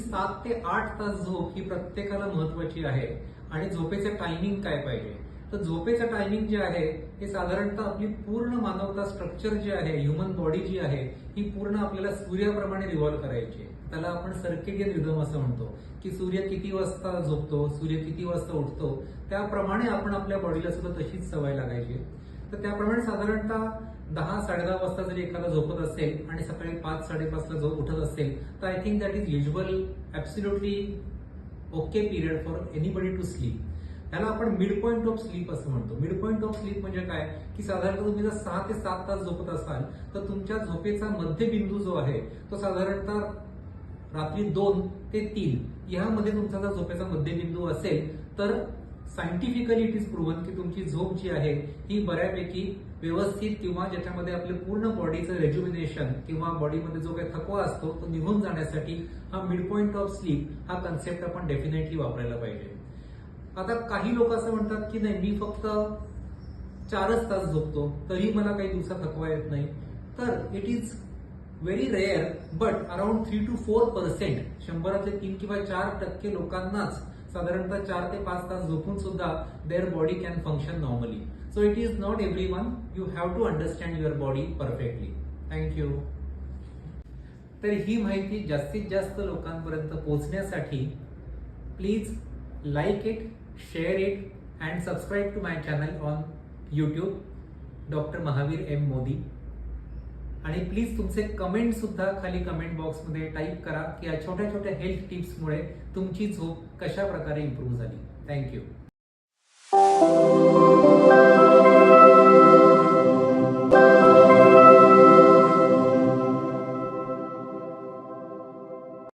7 ते 8 तास झोप ही प्रत्येकाला महत्वाची आहे. आणि झोपेचं टायमिंग काय पाहिजे, तर झोपेचं टायमिंग जे आहे हे साधारणतः आपली पूर्ण मानवता स्ट्रक्चर जे आहे, ह्युमन बॉडी जी आहे ही पूर्ण आपल्याला सूर्याप्रमाणे रिव्हॉल्व करायची आहे. त्याला आपण सर्केडियन रिदम असं म्हणतो की सूर्य किती वाजता झोपतो, सूर्य किती वाजता उठतो, त्याप्रमाणे आपण आपल्या बॉडीला सुद्धा तशीच सवय लागायची. तर त्याप्रमाणे साधारणतः 10-10:30 वाजता जरी एखादा झोपत असेल आणि सकाळी 5-5:30 ला उठत असेल, तर I think that is usual absolutely okay period for anybody to sleep. त्याला आपण मिड पॉइंट ऑफ स्लीप असं म्हणतो. मिड पॉइंट ऑफ स्लीप म्हणजे काय की साधारणतः तुम्ही जर 6 ते 7 तास झोपत असाल तर तुमच्या झोपेचा मध्यबिंदू जो आहे तो साधारणतः रात्री 2 ते 3 यामध्ये तुमचा जर झोपेचा मध्यबिंदू असेल तर सायंटिफिकली इट इज प्रूव्हन की तुमची झोप जी आहे ही बऱ्यापैकी व्यवस्थित किंवा ज्याच्यामध्ये आपलं पूर्ण बॉडीचं रेज्युमिनेशन किंवा बॉडीमध्ये जो काही थकवा असतो तो निघून जाण्यासाठी हा मिड पॉइंट ऑफ स्लीप हा कन्सेप्ट आपण डेफिनेटली वापरायला पाहिजे. आता काही लोक असं म्हणतात की नाही, मी फक्त 4च तास झोपतो तरी मला काही दिवसात थकवा येत नाही. तर it is very rare, but around 3 to 4%, 100 3 किंवा 4% लोकांनाच साधारणतः 4 ते 5 तास झोपून सुद्धा their body can function normally. So it is not everyone. You have to understand your body perfectly. Thank you. तर ही माहिती जास्तीत जास्त लोकांपर्यंत पोहोचण्यासाठी please like it, share it and subscribe to my channel on YouTube, Dr. Mahavir M. Modi. आणि please तुमचे comment सुद्धा खाली कमेंट बॉक्समध्ये टाईप करा की या छोट्या छोट्या हेल्थ टिप्समुळे तुमची झोप कशा प्रकारे इम्प्रूव्ह झाली. थँक्यू.